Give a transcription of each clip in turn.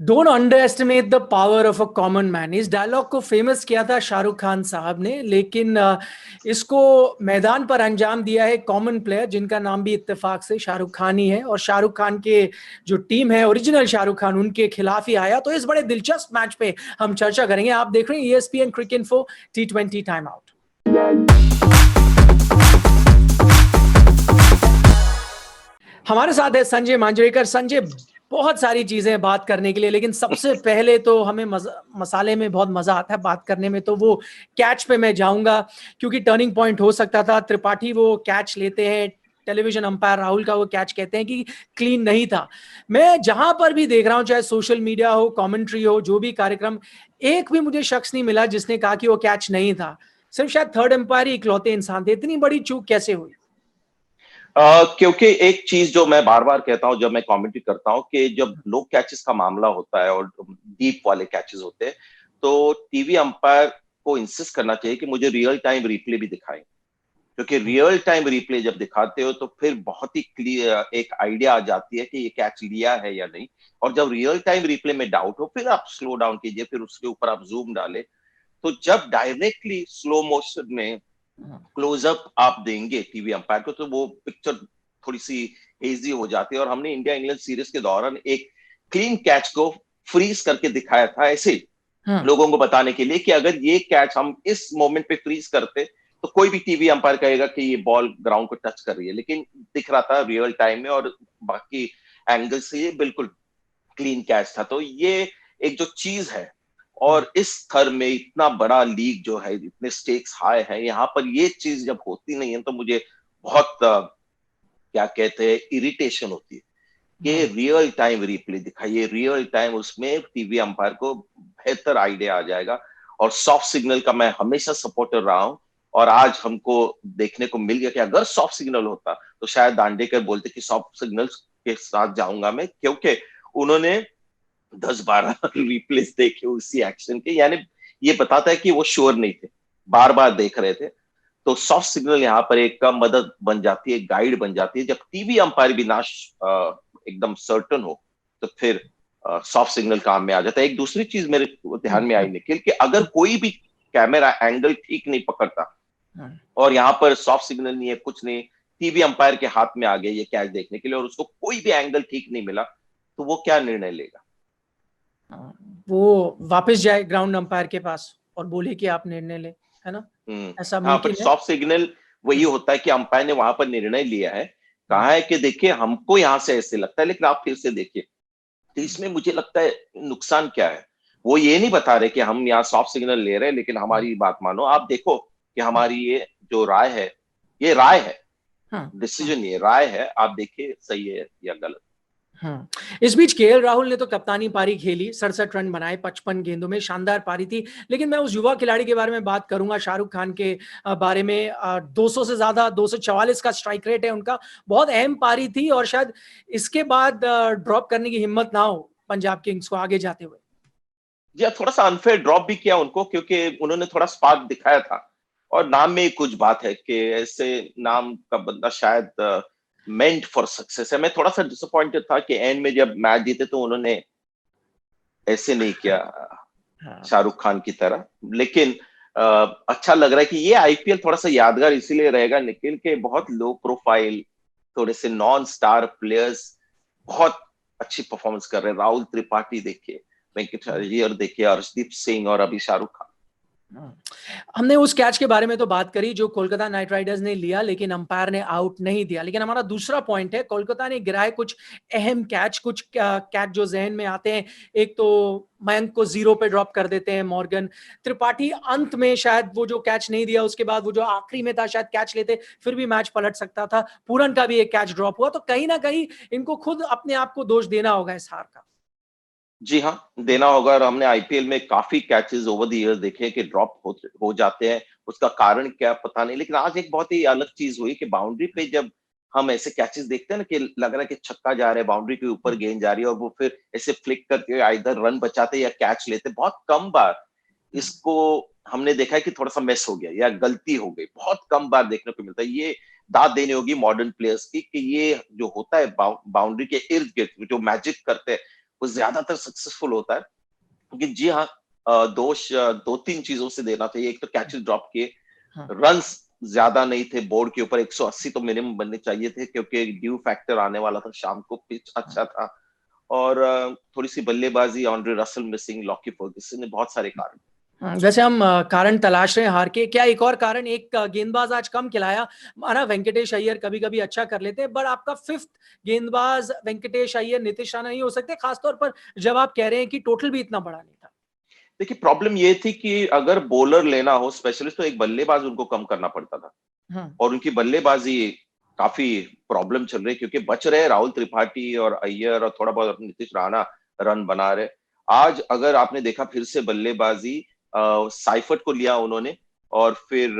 Don't under estimate the power of a common man. इस dialogue को famous किया था शाहरुख खान साहब ने, लेकिन इसको मैदान पर अंजाम दिया है कॉमन प्लेयर जिनका नाम भी इत्तेफाक से शाहरुख खान ही है, और शाहरुख खान के जो टीम है ओरिजिनल शाहरुख खान उनके खिलाफ ही आया। तो इस बड़े दिलचस्प मैच पे हम चर्चा करेंगे। आप देख रहे हैं ESPN cricket info T20 time out. हमारे साथ है संजय मांजरेकर। संजय, बहुत सारी चीजें बात करने के लिए, लेकिन सबसे पहले तो हमें मसाले में बहुत मजा आता है बात करने में, तो वो कैच पे मैं जाऊंगा क्योंकि टर्निंग पॉइंट हो सकता था। त्रिपाठी वो कैच लेते हैं, टेलीविजन अंपायर राहुल का वो कैच कहते हैं कि क्लीन नहीं था। मैं जहां पर भी देख रहा हूं, चाहे सोशल मीडिया हो, कमेंट्री हो, जो भी कार्यक्रम, एक भी मुझे शख्स नहीं मिला जिसने कहा कि वो कैच नहीं था। सिर्फ शायद थर्ड अंपायर ही इकलौते इंसान थे। इतनी बड़ी चूक कैसे हुई? क्योंकि एक चीज जो मैं बार बार कहता हूं जब मैं कमेंट्री करता हूं कि जब लो कैचेस का मामला होता है और डीप वाले कैचेस होते हैं, तो टीवी अंपायर को इंसिस्ट करना चाहिए कि मुझे रियल टाइम रिप्ले भी दिखाएं, क्योंकि रियल टाइम रिप्ले जब दिखाते हो तो फिर बहुत ही क्लियर एक आइडिया आ जाती है कि ये कैच लिया है या नहीं। और जब रियल टाइम रिप्ले में डाउट हो फिर आप स्लो डाउन कीजिए, फिर उसके ऊपर आप जूम डालें। तो जब डायरेक्टली स्लो मोशन में क्लोजअप आप देंगे टीवी अंपायर को, तो वो पिक्चर थोड़ी सी हेजी हो जाती है। और हमने इंडिया इंग्लैंड सीरीज के दौरान एक क्लीन कैच को फ्रीज करके दिखाया था, ऐसे लोगों को बताने के लिए कि अगर ये कैच हम इस मोमेंट पे फ्रीज करते तो कोई भी टीवी अंपायर कहेगा कि ये बॉल ग्राउंड को टच कर रही है, लेकिन दिख रहा था रियल टाइम में और बाकी एंगल से ये बिल्कुल क्लीन कैच था। तो ये एक जो चीज है, और इस स्तर में इतना बड़ा लीग जो है, इतने स्टेक्स हाई है, यहाँ पर ये चीज जब होती नहीं है तो मुझे बहुत क्या कहते हैं इरिटेशन होती है कि रियल टाइम रिप्ले दिखाइए, रियल टाइम, उसमें टीवी अंपायर को बेहतर आइडिया आ जाएगा। और सॉफ्ट सिग्नल का मैं हमेशा सपोर्टर रहा हूं, और आज हमको देखने को मिल गया कि अगर सॉफ्ट सिग्नल होता तो शायद दांडेकर बोलते कि सॉफ्ट सिग्नल्स के साथ जाऊंगा मैं, क्योंकि उन्होंने 10-12 रिप्लेस देखे उसी एक्शन के, यानी ये बताता है कि वो श्योर नहीं थे, बार बार देख रहे थे। तो सॉफ्ट सिग्नल यहाँ पर एक का मदद बन जाती है, गाइड बन जाती है। जब टीवी अंपायर भी ना एकदम सर्टन हो तो फिर सॉफ्ट सिग्नल काम में आ जाता है। एक दूसरी चीज मेरे ध्यान में आई निखिल, कि अगर कोई भी कैमरा एंगल ठीक नहीं पकड़ता और यहाँ पर सॉफ्ट सिग्नल नहीं है, कुछ नहीं, टीवी अंपायर के हाथ में आ गया ये कैच देखने के लिए और उसको कोई भी एंगल ठीक नहीं मिला, तो वो क्या निर्णय लेगा? वो वापस जाए ग्राउंड अंपायर के पास और बोले कि आप निर्णय ले, है ना? ऐसा हाँ, बट मुमकिन है। सॉफ्ट सिग्नल वही होता है कि अंपायर ने वहां पर निर्णय लिया है, कहा है कि देखिए हमको यहां से ऐसे लगता है, लेकिन आप फिर से देखिए। तो इसमें मुझे लगता है नुकसान क्या है, वो ये नहीं बता रहे कि हम यहाँ सॉफ्ट सिग्नल ले रहे हैं, लेकिन हमारी बात मानो, आप देखो कि हमारी ये जो राय है, ये राय है, डिसीजन, ये राय है, आप देखिए सही है या गलत। इस बीच केएल राहुल ने तो कप्तानी पारी खेली, 67 रन बनाए 55 गेंदों में, शानदार पारी थी। लेकिन मैं उस युवा खिलाड़ी के बारे में बात करूंगा, शाहरुख खान के बारे में। 200 से ज्यादा, 244 का स्ट्राइक रेट है उनका। बहुत अहम पारी थी और शायद इसके बाद ड्रॉप करने की हिम्मत ना हो पंजाब किंग्स को आगे जाते हुए। या थोड़ा सा अनफेयर ड्रॉप भी किया उनको, क्योंकि उन्होंने थोड़ा स्पार्क दिखाया था, और नाम में कुछ बात है कि ऐसे नाम का बंदा शायद मेंट फॉर सक्सेस है। मैं थोड़ा सा डिसअपॉइंटेड था कि एंड में जब मैच जीते तो उन्होंने ऐसे नहीं किया शाहरुख खान की तरह। लेकिन अच्छा लग रहा है कि ये आईपीएल थोड़ा सा यादगार इसीलिए रहेगा निखिल के बहुत लो प्रोफाइल, थोड़े से नॉन स्टार प्लेयर्स बहुत अच्छी परफॉर्मेंस कर रहे हैं। राहुल त्रिपाठी देखिए, वेंकट अय्यर देखिए, अर्शदीप सिंह, और अभी शाहरुख खान। हमने उस कैच के बारे में तो बात करी जो कोलकाता नाइट राइडर्स ने लिया, लेकिन अंपायर ने आउट नहीं दिया। लेकिन हमारा दूसरा पॉइंट है, कोलकाता ने गिराए कुछ अहम कैच, कुछ कैच जो जहन में आते हैं। एक तो मयंक को 0 पे ड्रॉप कर देते हैं मॉर्गन, त्रिपाठी अंत में शायद वो जो कैच नहीं दिया, उसके बाद वो जो आखिरी में था शायद कैच लेते फिर भी मैच पलट सकता था। पूरन का भी एक कैच ड्रॉप हुआ। तो कहीं ना कहीं इनको खुद अपने आप को दोष देना होगा इस हार का। जी हाँ, देना होगा। और हमने आईपीएल में काफी कैचेस ओवर द इयर्स देखे हैं कि ड्रॉप हो जाते हैं, उसका कारण क्या पता नहीं। लेकिन आज एक बहुत ही अलग चीज हुई कि बाउंड्री पे जब हम ऐसे कैचेस देखते हैं ना, कि लग रहा है कि छक्का जा रहा है, बाउंड्री के ऊपर गेंद जा रही है, और वो फिर ऐसे फ्लिक करके इधर रन बचाते या कैच लेते, बहुत कम बार इसको हमने देखा है कि थोड़ा सा मिस हो गया या गलती हो गई। बहुत कम बार देखने को मिलता है। ये दाद देनी होगी मॉडर्न प्लेयर्स की कि ये जो होता है बाउंड्री के इर्द गिर्द जो मैजिक करते हैं, वो ज्यादातर सक्सेसफुल होता है, क्योंकि जी हाँ, दोष दो तीन चीजों से देना चाहिए। एक तो कैचेस ड्रॉप किए, रन्स ज्यादा नहीं थे बोर्ड के ऊपर, 180 तो मिनिमम बनने चाहिए थे, क्योंकि ड्यू फैक्टर आने वाला था शाम को, पिच अच्छा था, और थोड़ी सी बल्लेबाजी, Andre Russell missing, Lockie Ferguson ने, बहुत सारे कारण। वैसे हम कारण तलाश रहे हैं हार के, क्या एक और कारण, एक गेंदबाज आज कम खिलाया, माना वेंकटेश अय्यर कभी कभी अच्छा कर लेते हैं, बट आपका फिफ्थ गेंदबाज वेंकटेश अय्यर, नीतीश राणा नहीं हो सकते, खासतौर पर जब आप कह रहे हैं कि टोटल भी इतना बड़ा नहीं था। देखिए प्रॉब्लम ये थी कि अगर बॉलर लेना हो स्पेशलिस्ट, तो एक बल्लेबाज उनको कम करना पड़ता था, और उनकी बल्लेबाजी काफी प्रॉब्लम चल रही, क्योंकि बच रहे राहुल त्रिपाठी और अय्यर, और थोड़ा बहुत नीतीश राणा रन बना रहे। आज अगर आपने देखा फिर से बल्लेबाजी, साइफर्ट को लिया उन्होंने, और फिर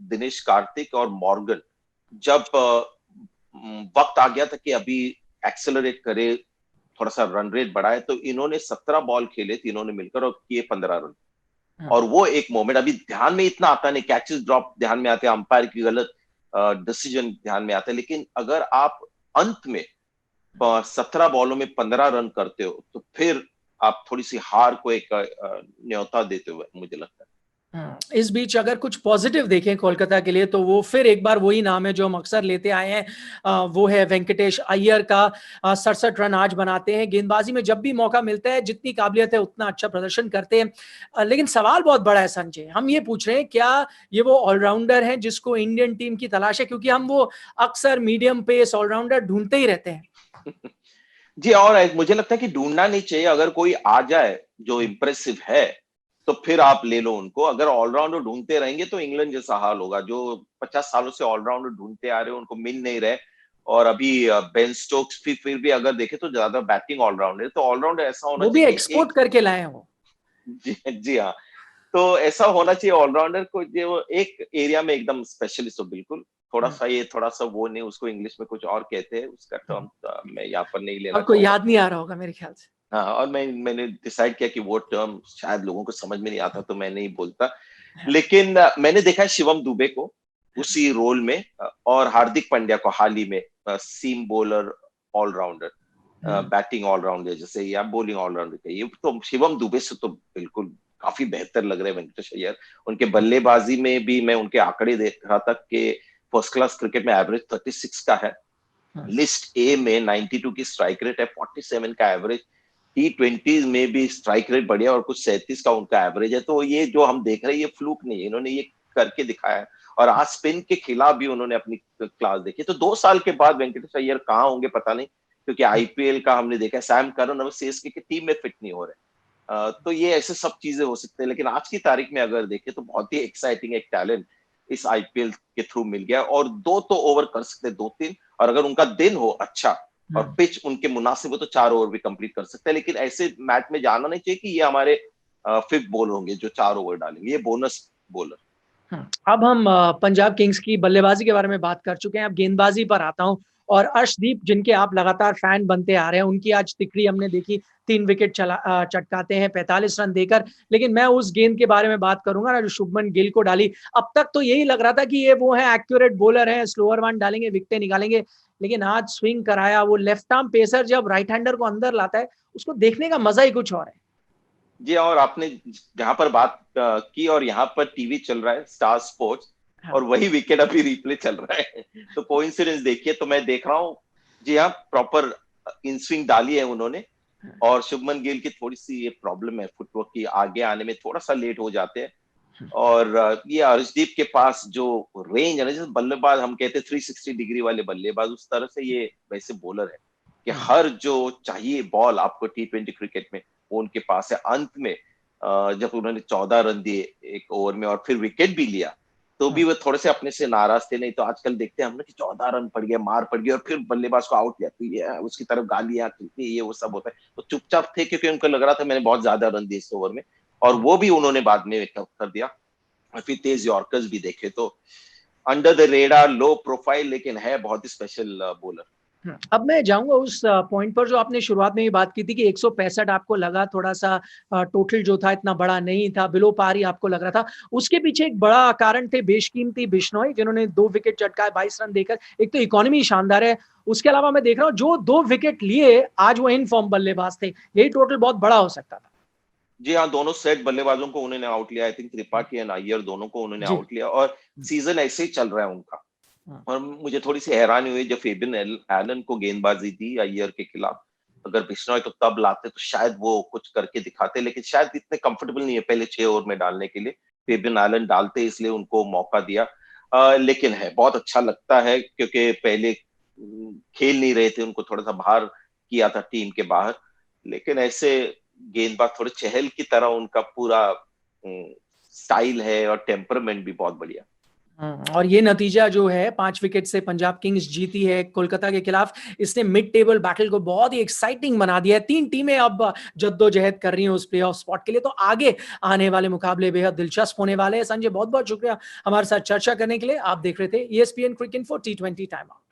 दिनेश कार्तिक और मॉर्गन, जब वक्त आ गया था कि अभी एक्सेलरेट करे, थोड़ा सा रन रेट बढ़ाए, तो इन्होंने 17 बॉल खेले तीनों ने मिलकर और किए 15 रन। और वो एक मोमेंट अभी ध्यान में इतना आता नहीं, कैचेस ड्रॉप ध्यान में आते हैं, अंपायर की गलत डिसीजन ध्यान में आता है, लेकिन अगर आप अंत में 17 बॉलों में 15 रन करते हो, तो फिर आप थोड़ी सी हार को एक न्योता देते हुए, मुझे लगता है। इस बीच अगर कुछ पॉजिटिव देखें कोलकाता के लिए, तो वो फिर एक बार वही नाम है जो हम अक्सर लेते आए हैं, वो है वेंकटेश अय्यर का। 67 रन आज बनाते हैं, गेंदबाजी में जब भी मौका मिलता है, जितनी काबिलियत है उतना अच्छा प्रदर्शन करते हैं। लेकिन सवाल बहुत बड़ा है संजय, हम ये पूछ रहे हैं क्या ये वो ऑलराउंडर है जिसको इंडियन टीम की तलाश है, क्योंकि हम वो अक्सर मीडियम पेस ऑलराउंडर ढूंढते ही रहते हैं। जी, और मुझे लगता है कि ढूंढना नहीं चाहिए, अगर कोई आ जाए जो इम्प्रेसिव है, तो फिर आप ले लो उनको। अगर ऑलराउंडर ढूंढते रहेंगे तो इंग्लैंड जैसा हाल होगा, जो 50 सालों से ऑलराउंडर ढूंढते आ रहे हैं, उनको मिल नहीं रहे। और अभी बेन स्टोक्स भी फिर भी अगर देखे तो ज्यादा बैटिंग ऑलराउंडर है, तो ऑलराउंडर ऐसा होना वो भी चाहिए कि एक्सपोर्ट करके लाए हैं वो। जी हाँ, तो ऐसा होना चाहिए ऑलराउंडर को, जो एक एरिया में एकदम स्पेशलिस्ट हो, बिल्कुल। थोड़ा सा वो नहीं, उसको इंग्लिश में कुछ और कहते हैं, उसका टर्म मैं यहाँ पर नहीं लेना आपको चाहूंगा। याद नहीं आ रहा होगा मेरे ख्याल से। हाँ, और मैंने डिसाइड किया कि वो टर्म शायद लोगों को समझ में नहीं आता, तो मैं नहीं बोलता। लेकिन मैंने देखा है शिवम दुबे को उसी रोल में, और हार्दिक पांड्या को हाल ही में, सीम बॉलर ऑलराउंडर, बैटिंग ऑलराउंडर जैसे, या बॉलिंग ऑलराउंडर कहिए, तो शिवम दुबे से तो बिल्कुल काफी बेहतर लग रहे हैं वेंकटेश अय्यर। उनके बल्लेबाजी में भी मैं उनके आंकड़े देख रहा था कि फर्स्ट क्लास क्रिकेट में एवरेज 36 का है, लिस्ट ए में 92 की स्ट्राइक रेट है, 47 का एवरेज, T20 में भी स्ट्राइक रेट बढ़िया, और कुछ 37 का उनका एवरेज है। तो ये जो हम देख रहे हैं, ये फ्लूक नहीं है, इन्होंने ये करके दिखाया है। और आज स्पिन के खिलाफ भी उन्होंने अपनी क्लास देखी। तो 2 साल के बाद वेंकटेश अय्यर कहाँ होंगे पता नहीं, क्योंकि आईपीएल का हमने देखा, सैम करन अब सीएसके की टीम में फिट नहीं हो रहे। तो ये ऐसे सब चीजें हो सकते हैं, लेकिन आज की तारीख में अगर देखें तो बहुत ही एक्साइटिंग एक टैलेंट इस आईपीएल के थ्रू मिल गया, और 2 तो ओवर कर सकते हैं, 2-3, और अगर उनका दिन हो अच्छा और पिच उनके मुनासिब हो तो 4 ओवर भी कंप्लीट कर सकते हैं। लेकिन ऐसे मैच में जाना नहीं चाहिए कि ये हमारे फिफ्थ बॉलर होंगे जो 4 ओवर डालेंगे, ये बोनस बॉलर। अब हम पंजाब किंग्स की बल्लेबाजी के बारे में बात कर चुके हैं, अब गेंदबाजी पर आता हूं। और अर्शदीप, जिनके आप लगातार फैन बनते आ रहे हैं, उनकी आज तिकड़ी हमने देखी, 3 विकेट चटकाते हैं 45 रन देकर। लेकिन मैं उस गेंद के बारे में बात करूंगा ना जो शुभमन गिल को डाली। अब तक तो यही लग रहा था कि ये वो है एक्यूरेट बॉलर है, स्लोअर वन डालेंगे, विकेटें निकालेंगे, लेकिन आज स्विंग कराया। वो लेफ्ट आर्म पेसर जब राइट हैंडर को अंदर लाता है, उसको देखने का मजा ही कुछ और है। जी, और आपने जहां पर बात की, और यहाँ पर टीवी चल रहा है स्टार स्पोर्ट्स, और वही विकेट अभी रिप्ले चल रहा है। तो कोइंसिडेंस देखिए, तो मैं देख रहा हूँ, जी हाँ, प्रॉपर इन स्विंग डाली है उन्होंने। और शुभमन गिल की थोड़ी सी ये प्रॉब्लम है फुटवर्क की, आगे आने में थोड़ा सा लेट हो जाते हैं। और ये अर्शदीप के पास जो रेंज है ना, जैसे बल्लेबाज हम कहते हैं 360 डिग्री वाले बल्लेबाज, उस तरह से ये वैसे बॉलर है कि हर जो चाहिए बॉल आपको T20 क्रिकेट में, वो उनके पास है। अंत में जब उन्होंने 14 रन दिए एक ओवर में और फिर विकेट भी लिया, तो भी वो थोड़े से अपने से नाराज थे। नहीं तो आजकल देखते हैं हमने कि 14 रन पड़ गया, मार पड़ गई, और फिर बल्लेबाज को आउट किया, तो ये उसकी तरफ गालियां ये वो सब होता है। तो चुपचाप थे, क्योंकि उनको लग रहा था मैंने बहुत ज्यादा रन दिए इस ओवर में, और वो भी उन्होंने बाद में कर दिया। और फिर तेज यॉर्कर्स भी देखे, तो under the radar, low profile, लेकिन है बहुत ही स्पेशल बॉलर। अब मैं जाऊँगा उस पॉइंट पर जो आपने शुरुआत में ही बात की थी कि 165 आपको लगा थोड़ा-सा टोटल जो था इतना बड़ा नहीं था, बिलो पार ही आपको लग रहा था। उसके पीछे एक बड़ा कारण थे बेशकीमती बिश्नोई जिन्होंने 2 विकेट चटकाए 22 रन देकर। एक तो इकॉनमी शानदार है, उसके अलावा मैं देख रहा हूँ जो 2 विकेट लिए आज वो इन फॉर्म बल्लेबाज थे। यही टोटल बहुत बड़ा हो सकता था। जी हाँ, दोनों सेट बल्लेबाजों को उन्होंने आउट लिया। I think Tripathi and Iyer दोनों को उन्होंने जी। आउट लिया और हुँ, सीज़न ऐसे ही चल रहा है उनका। हाँ। और मुझे थोड़ी-सी हैरानी हुई जब फेबियन एलन को गेंदबाज़ी दी अय्यर के खिलाफ। अगर बिश्नोई तो तब लाते तो शायद वो कुछ करके दिखाते, लेकिन शायद इतने कंफर्टेबल नहीं है पहले 6 ओवर में डालने के लिए। फेबियन एलन डालते इसलिए उनको मौका दिया। लेकिन है बहुत अच्छा लगता है क्योंकि पहले खेल नहीं रहे थे, उनको थोड़ा-सा बाहर किया था टीम के बाहर। लेकिन ऐसे गेंदबाज थोड़े चहल की तरह उनका पूरा स्टाइल है और टेम्परामेंट भी बहुत बढ़िया। और ये नतीजा जो है 5 विकेट से पंजाब किंग्स जीती है कोलकाता के खिलाफ। इसने मिड टेबल बैटल को बहुत ही एक्साइटिंग बना दिया है। 3 टीमें अब जद्दोजहद कर रही हैं उस प्लेऑफ स्पॉट के लिए, तो आगे आने वाले मुकाबले बेहद दिलचस्प होने वाले हैं। संजय बहुत-बहुत शुक्रिया हमारे साथ चर्चा करने के लिए। आप देख रहे थे ESPN क्रिक इन्फो T20 टाइम आउट।